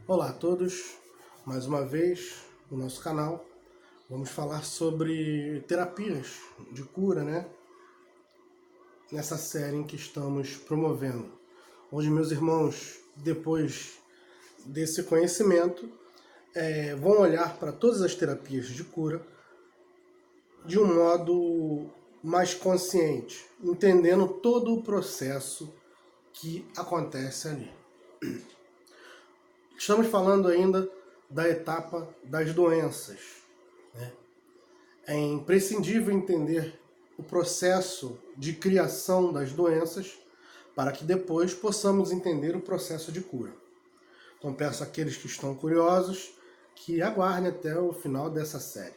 Olá a todos, mais uma vez no nosso canal. Vamos falar sobre terapias de cura, Nessa série em que estamos promovendo. Onde meus irmãos, depois desse conhecimento, vão olhar para todas as terapias de cura de um modo mais consciente, entendendo todo o processo que acontece ali. Estamos falando ainda da etapa das doenças. É imprescindível entender o processo de criação das doenças para que depois possamos entender o processo de cura. Então peço àqueles que estão curiosos que aguardem até o final dessa série.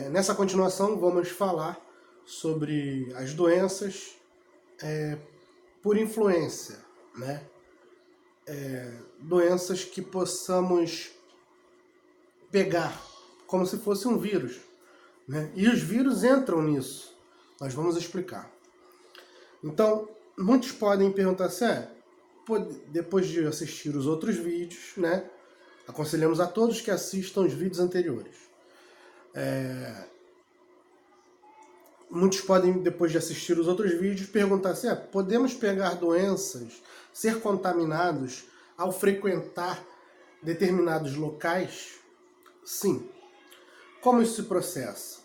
Nessa continuação vamos falar sobre as doenças por influência, doenças que possamos pegar como se fosse um vírus, E os vírus entram nisso. Nós vamos explicar. Então, muitos podem perguntar assim, depois de assistir os outros vídeos, aconselhamos a todos que assistam os vídeos anteriores. Muitos podem, depois de assistir os outros vídeos, perguntar assim, podemos pegar doenças, ser contaminados ao frequentar determinados locais? Sim. Como isso se processa?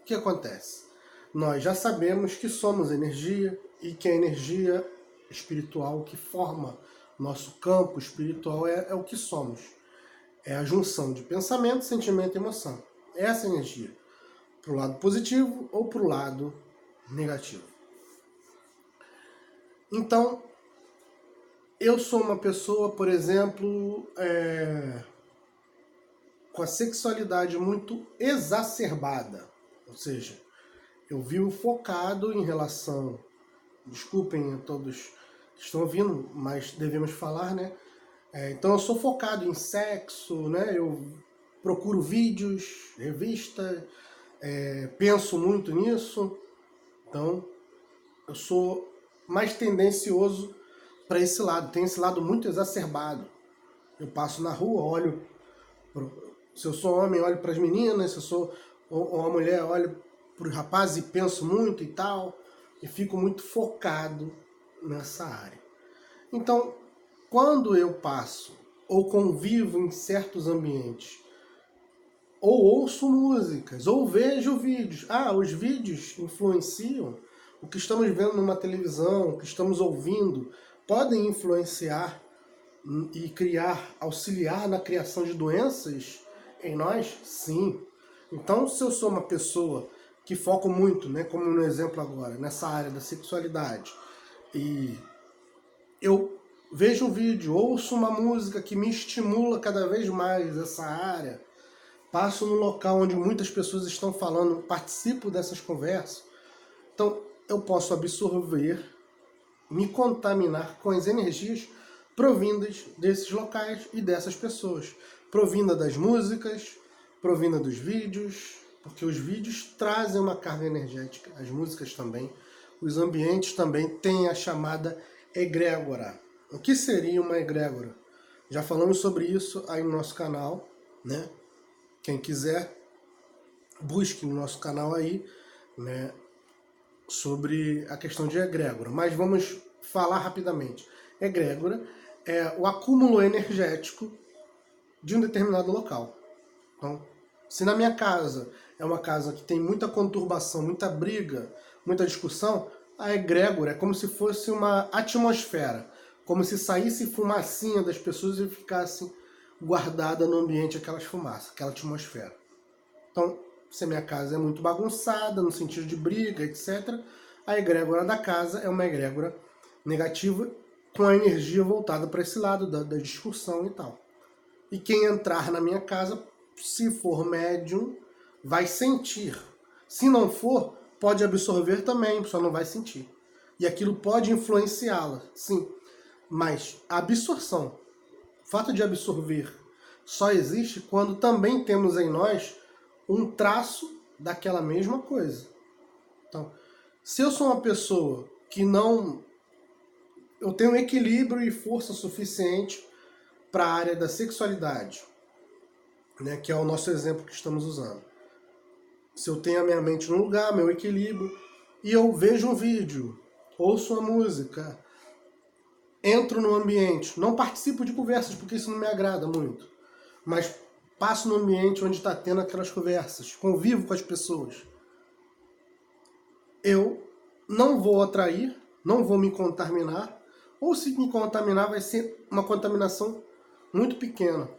O que acontece? Nós já sabemos que somos energia e que a energia espiritual que forma nosso campo espiritual é o que somos. É a junção de pensamento, sentimento e emoção. É essa energia. Para o lado positivo ou para o lado negativo. Então, eu sou uma pessoa, por exemplo, com a sexualidade muito exacerbada. Ou seja, eu vivo focado em relação... Desculpem a todos que estão ouvindo, mas devemos falar, então eu sou focado em sexo, Eu procuro vídeos, revistas, penso muito nisso. Então, eu sou mais tendencioso para esse lado. Tem esse lado muito exacerbado. Eu passo na rua, olho... Se eu sou homem, olho para as meninas. Se eu sou uma mulher, olho para os rapazes e penso muito e tal. E fico muito focado nessa área. Então, quando eu passo ou convivo em certos ambientes, ou ouço músicas, ou vejo vídeos. Os vídeos influenciam. O que estamos vendo numa televisão, o que estamos ouvindo, podem influenciar e auxiliar na criação de doenças em nós? Sim. Então, se eu sou uma pessoa que foco muito, como no exemplo agora, nessa área da sexualidade, e eu vejo um vídeo, ouço uma música que me estimula cada vez mais essa área, passo no local onde muitas pessoas estão falando, participo dessas conversas, então eu posso absorver, me contaminar com as energias provindas desses locais e dessas pessoas, provinda das músicas, provinda dos vídeos, porque os vídeos trazem uma carga energética, as músicas também, os ambientes também têm a chamada egrégora. O que seria uma egrégora? Já falamos sobre isso aí no nosso canal, Quem quiser, busque no nosso canal aí, sobre a questão de egrégora. Mas vamos falar rapidamente. Egrégora é o acúmulo energético de um determinado local. Então, se na minha casa é uma casa que tem muita conturbação, muita briga, muita discussão, a egrégora é como se fosse uma atmosfera, como se saísse fumacinha das pessoas e ficasse guardada no ambiente aquelas fumaças, aquela atmosfera. Então, se a minha casa é muito bagunçada, no sentido de briga, etc., a egrégora da casa é uma egrégora negativa com a energia voltada para esse lado da discussão e tal. E quem entrar na minha casa, se for médium, vai sentir. Se não for, pode absorver também, só não vai sentir. E aquilo pode influenciá-la, sim. Mas a absorção, o fato de absorver, só existe quando também temos em nós um traço daquela mesma coisa. Então, se eu sou uma pessoa que não... Eu tenho equilíbrio e força suficiente para a área da sexualidade, né, que é o nosso exemplo que estamos usando. Se eu tenho a minha mente no lugar, meu equilíbrio, e eu vejo um vídeo, ouço uma música, entro no ambiente, não participo de conversas porque isso não me agrada muito, mas passo no ambiente onde está tendo aquelas conversas, convivo com as pessoas, eu não vou atrair, não vou me contaminar, ou se me contaminar vai ser uma contaminação muito pequena,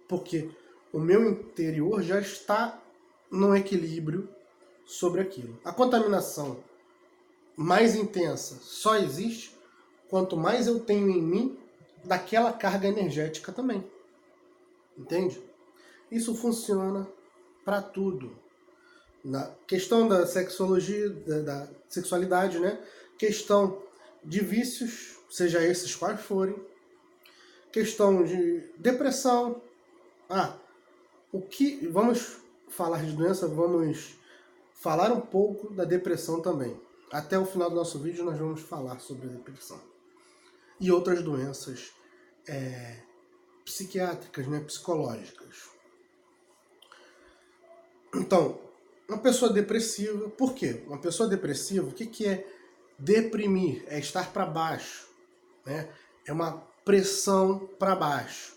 porque o meu interior já está no equilíbrio sobre aquilo. A contaminação mais intensa só existe quanto mais eu tenho em mim daquela carga energética também. Entende? Isso funciona para tudo. Na questão da sexologia, da sexualidade, né? Questão de vícios, seja esses quais forem. Questão de depressão. Vamos falar de doença, vamos falar um pouco da depressão também. Até o final do nosso vídeo nós vamos falar sobre a depressão. E outras doenças psiquiátricas, né, psicológicas. Então, uma pessoa depressiva, por quê? Uma pessoa depressiva, o que é deprimir? É estar para baixo, né? É uma pressão para baixo.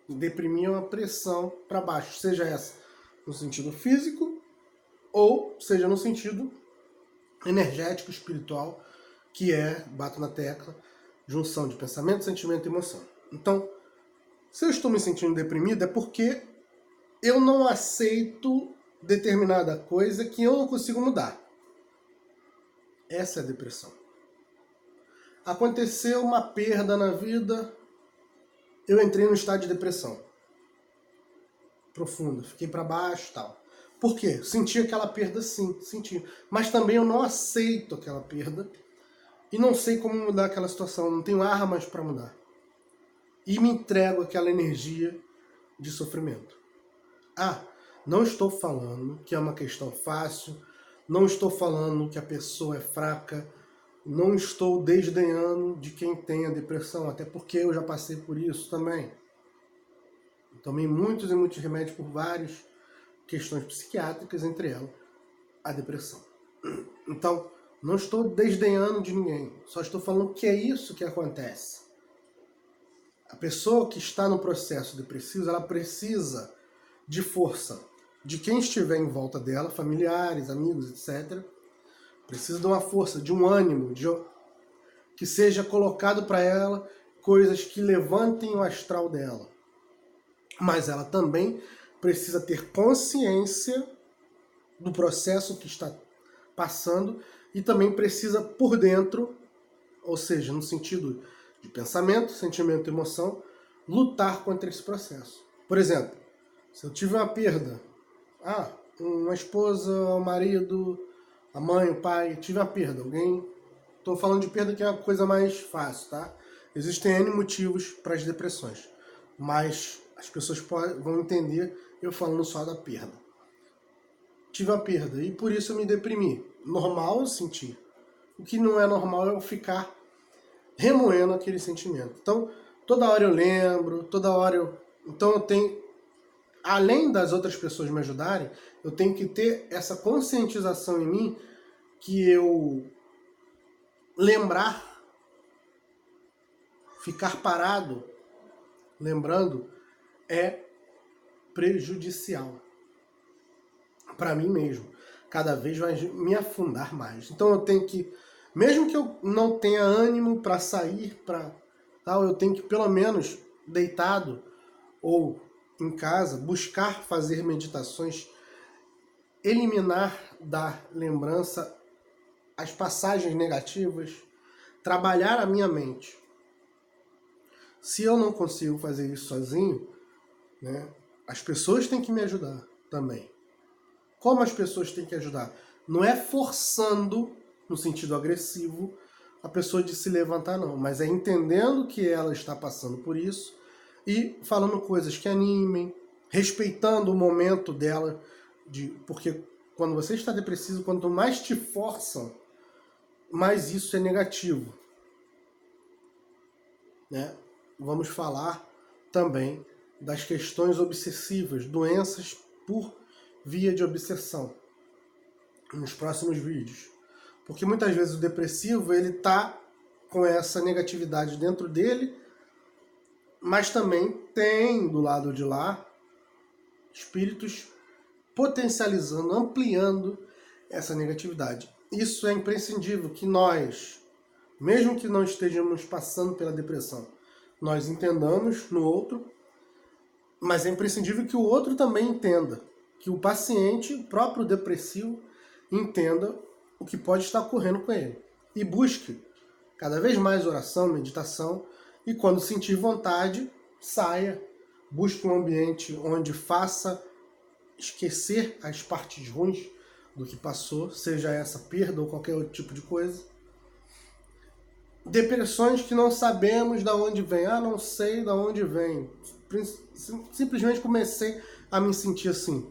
Deprimir é uma pressão para baixo, seja essa no sentido físico ou seja no sentido energético, espiritual, que é, bato na tecla, junção de pensamento, sentimento e emoção. Então, se eu estou me sentindo deprimido é porque eu não aceito determinada coisa que eu não consigo mudar. Essa é a depressão. Aconteceu uma perda na vida, eu entrei no estado de depressão profunda, fiquei para baixo e tal. Por quê? Senti aquela perda, sim, senti. Mas também eu não aceito aquela perda e não sei como mudar aquela situação, não tenho armas para mudar. E me entrego àquela energia de sofrimento. Não estou falando que é uma questão fácil, não estou falando que a pessoa é fraca, não estou desdenhando de quem tem a depressão, até porque eu já passei por isso também. Tomei muitos e muitos remédios por várias questões psiquiátricas, entre elas a depressão. Então, não estou desdenhando de ninguém, só estou falando que é isso que acontece. A pessoa que está no processo depressivo, ela precisa de força de quem estiver em volta dela, familiares, amigos, etc. Precisa de uma força, de um ânimo, que seja colocado para ela coisas que levantem o astral dela. Mas ela também precisa ter consciência do processo que está passando e também precisa por dentro, ou seja, no sentido de pensamento, sentimento e emoção, lutar contra esse processo. Por exemplo, se eu tive uma perda, uma esposa, um marido, a mãe, o pai, tive uma perda, alguém... Estou falando de perda que é a coisa mais fácil, tá? Existem N motivos para as depressões, mas as pessoas vão entender eu falando só da perda. Tive uma perda e por isso eu me deprimi. Normal eu sentir. O que não é normal é eu ficar remoendo aquele sentimento. Então, toda hora eu lembro, toda hora eu... Então eu tenho... Além das outras pessoas me ajudarem, eu tenho que ter essa conscientização em mim que eu lembrar, ficar parado, lembrando, é prejudicial para mim mesmo. Cada vez vai me afundar mais. Então eu tenho que, mesmo que eu não tenha ânimo para sair, eu tenho que pelo menos deitado ou em casa buscar fazer meditações, eliminar da lembrança as passagens negativas, trabalhar a minha mente. Se eu não consigo fazer isso sozinho, né, as pessoas têm que me ajudar também. Como as pessoas têm que ajudar? Não é forçando, no sentido agressivo, a pessoa de se levantar, não. Mas é entendendo que ela está passando por isso e falando coisas que animem, respeitando o momento dela. Porque quando você está depressivo, quanto mais te forçam, mais isso é negativo. Né? vamos falar também das questões obsessivas, doenças por via de obsessão, nos próximos vídeos. Porque muitas vezes o depressivo, ele está com essa negatividade dentro dele, mas também tem do lado de lá espíritos potencializando, ampliando essa negatividade. Isso é imprescindível que nós, mesmo que não estejamos passando pela depressão, nós entendamos no outro, mas é imprescindível que o outro também entenda, que o paciente, o próprio depressivo, entenda o que pode estar ocorrendo com ele. E busque cada vez mais oração, meditação, e quando sentir vontade, saia, busque um ambiente onde faça esquecer as partes ruins do que passou, seja essa perda ou qualquer outro tipo de coisa. Depressões que não sabemos de onde vem. Não sei de onde vem. Simplesmente comecei a me sentir assim.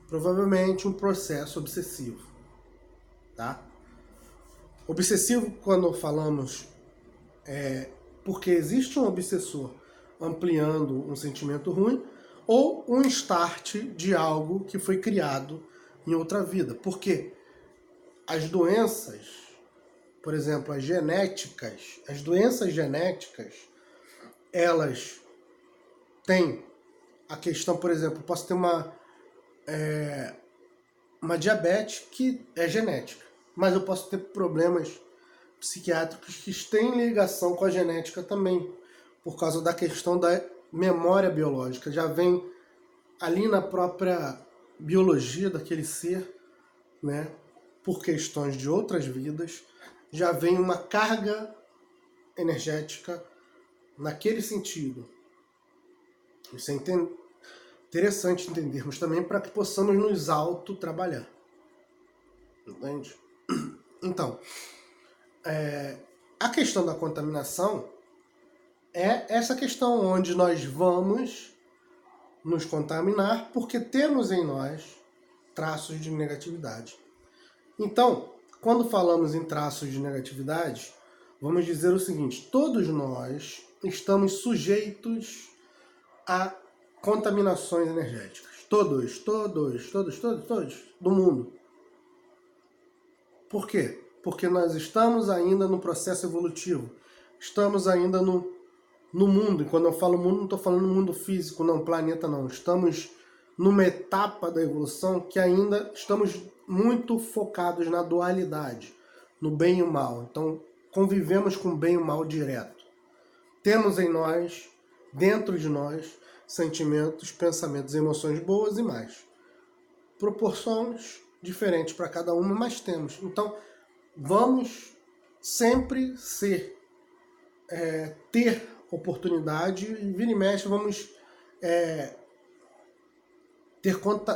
Provavelmente um processo obsessivo. Tá? Obsessivo, quando falamos, porque existe um obsessor ampliando um sentimento ruim ou um start de algo que foi criado em outra vida. Porque as doenças, por exemplo, as doenças genéticas, elas têm a questão, por exemplo, posso ter uma diabetes que é genética, mas eu posso ter problemas psiquiátricos que têm ligação com a genética também, por causa da questão da memória biológica. Já vem ali na própria biologia daquele ser, né, por questões de outras vidas, já vem uma carga energética naquele sentido. Isso é interessante entendermos também para que possamos nos auto-trabalhar. Entende? Então, a questão da contaminação é essa questão onde nós vamos nos contaminar porque temos em nós traços de negatividade. Então, quando falamos em traços de negatividade, vamos dizer o seguinte: todos nós estamos sujeitos a contaminações energéticas. Todos do mundo. Por quê? Porque nós estamos ainda no processo evolutivo. Estamos ainda no mundo. E quando eu falo mundo, não estou falando mundo físico, não, planeta não. Estamos numa etapa da evolução que ainda estamos muito focados na dualidade, no bem e o mal. Então, convivemos com o bem e o mal direto. Temos em nós, dentro de nós, sentimentos, pensamentos, emoções boas e mais. Proporções diferentes para cada uma, mas temos. Então, vamos sempre ter oportunidade e vira e mexe, vamos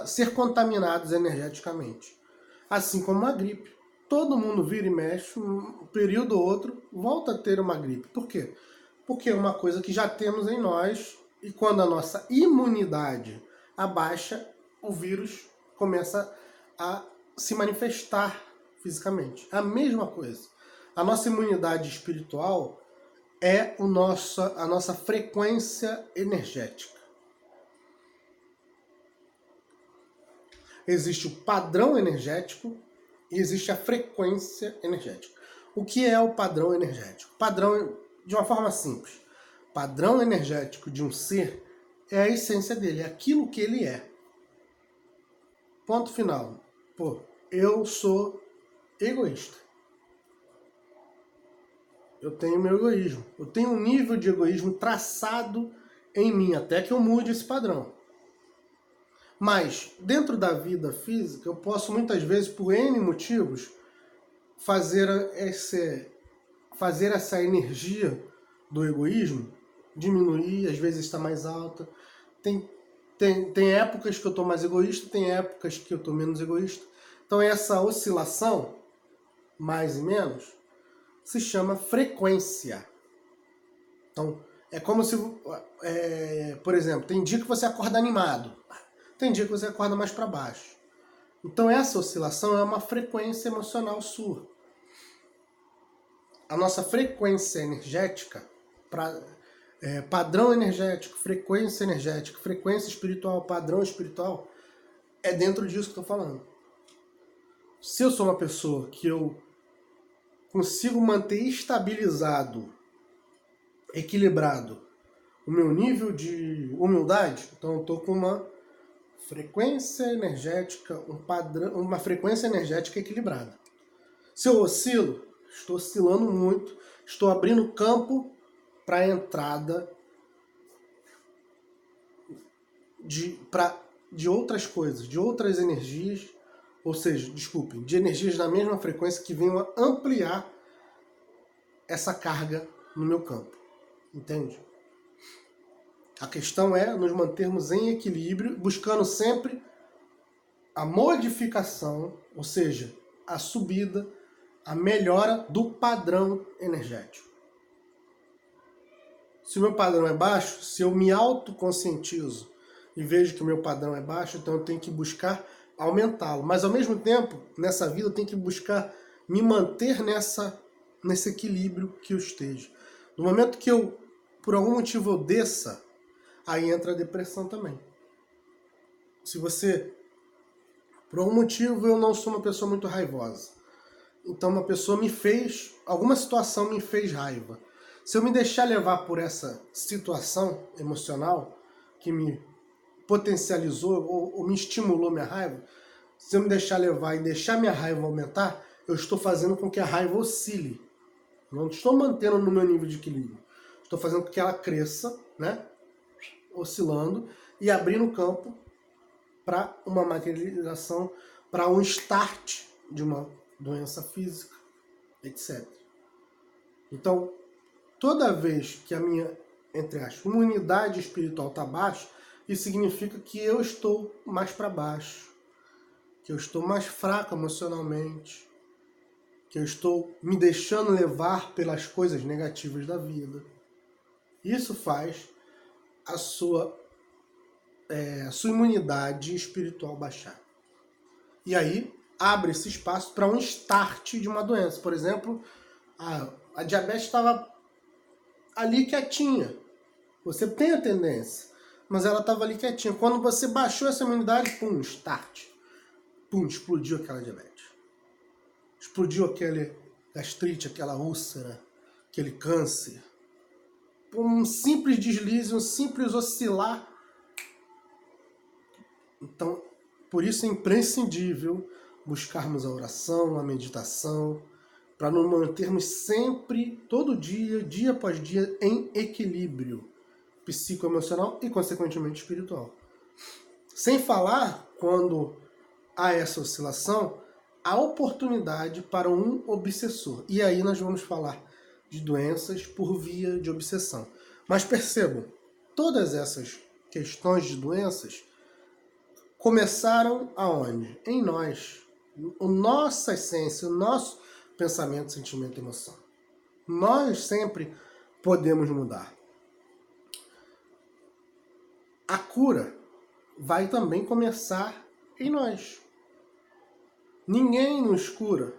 ser contaminados energeticamente. Assim como a gripe. Todo mundo vira e mexe, um período ou outro, volta a ter uma gripe. Por quê? Porque é uma coisa que já temos em nós e quando a nossa imunidade abaixa, o vírus começa a se manifestar fisicamente. É a mesma coisa. A nossa imunidade espiritual é a nossa frequência energética. Existe o padrão energético e existe a frequência energética. O que é o padrão energético? Padrão, de uma forma simples, padrão energético de um ser é a essência dele, é aquilo que ele é. Ponto final. Eu sou egoísta. Eu tenho meu egoísmo. Eu tenho um nível de egoísmo traçado em mim, até que eu mude esse padrão. Mas, dentro da vida física, eu posso muitas vezes, por N motivos, fazer essa energia do egoísmo diminuir, às vezes está mais alta. Tem épocas que eu estou mais egoísta, tem épocas que eu estou menos egoísta. Então, essa oscilação, mais e menos, se chama frequência. Então, é como se, por exemplo, tem dia que você acorda animado, tem dia que você acorda mais para baixo. Então, essa oscilação é uma frequência emocional sua. A nossa frequência energética, Padrão energético, frequência energética, frequência espiritual, padrão espiritual, é dentro disso que eu estou falando. Se eu sou uma pessoa que eu consigo manter estabilizado, equilibrado, o meu nível de humildade, então eu estou com uma frequência energética, uma frequência energética equilibrada. Se eu oscilo, estou oscilando muito, estou abrindo campo para a entrada de outras coisas, de outras energias, ou seja, desculpem, de energias da mesma frequência que venham a ampliar essa carga no meu campo. Entende? A questão é nos mantermos em equilíbrio, buscando sempre a modificação, ou seja, a subida, a melhora do padrão energético. Se o meu padrão é baixo, se eu me autoconscientizo e vejo que o meu padrão é baixo, então eu tenho que buscar aumentá-lo. Mas ao mesmo tempo, nessa vida, eu tenho que buscar me manter nesse equilíbrio que eu esteja. No momento que eu, por algum motivo, eu desça, aí entra a depressão também. Se você, por algum motivo, eu não sou uma pessoa muito raivosa. Então uma pessoa alguma situação me fez raiva. Se eu me deixar levar por essa situação emocional que me potencializou ou me estimulou minha raiva, se eu me deixar levar e deixar minha raiva aumentar, eu estou fazendo com que a raiva oscile. Não estou mantendo no meu nível de equilíbrio. Estou fazendo com que ela cresça, né? Oscilando e abrindo campo para uma materialização, para um start de uma doença física, etc. Então, toda vez que a minha, entre aspas, imunidade espiritual está baixa, isso significa que eu estou mais para baixo, que eu estou mais fraco emocionalmente, que eu estou me deixando levar pelas coisas negativas da vida. Isso faz a sua imunidade espiritual baixar. E aí abre esse espaço para um start de uma doença. Por exemplo, a diabetes estava ali quietinha. Você tem a tendência, mas ela estava ali quietinha. Quando você baixou essa imunidade, pum, start. Pum, explodiu aquela diabetes. Explodiu aquele gastrite, aquela úlcera, aquele câncer. Por um simples deslize, um simples oscilar. Então, por isso é imprescindível buscarmos a oração, a meditação, para nos mantermos sempre, todo dia, dia após dia, em equilíbrio psicoemocional e, consequentemente, espiritual. Sem falar, quando há essa oscilação, há oportunidade para um obsessor. E aí nós vamos falar de doenças por via de obsessão. Mas percebam, todas essas questões de doenças começaram aonde? Em nós. A nossa essência, o nosso pensamento, sentimento e emoção. Nós sempre podemos mudar. A cura vai também começar em nós. Ninguém nos cura.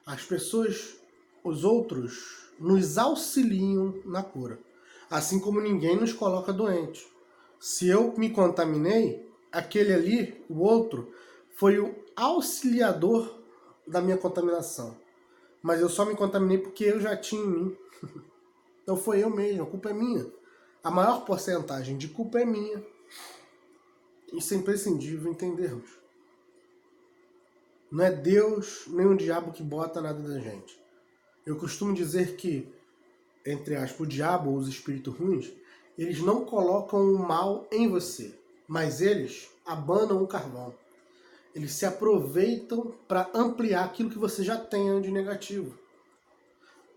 As pessoas, os outros, nos auxiliam na cura. Assim como ninguém nos coloca doente. Se eu me contaminei, aquele ali, o outro, foi o auxiliador da minha contaminação. Mas eu só me contaminei porque eu já tinha em mim. Então foi eu mesmo, a culpa é minha. A maior porcentagem de culpa é minha. Isso é imprescindível entendermos. Não é Deus nem o diabo que bota nada da gente. Eu costumo dizer que, entre aspas, o diabo ou os espíritos ruins, eles não colocam o mal em você, mas eles abanam o carvão. Eles se aproveitam para ampliar aquilo que você já tem de negativo.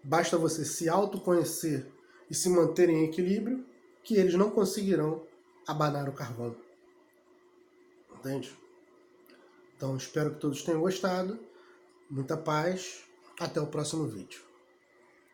Basta você se autoconhecer e se manter em equilíbrio, que eles não conseguirão abanar o carvão. Entende? Então espero que todos tenham gostado. Muita paz. Até o próximo vídeo.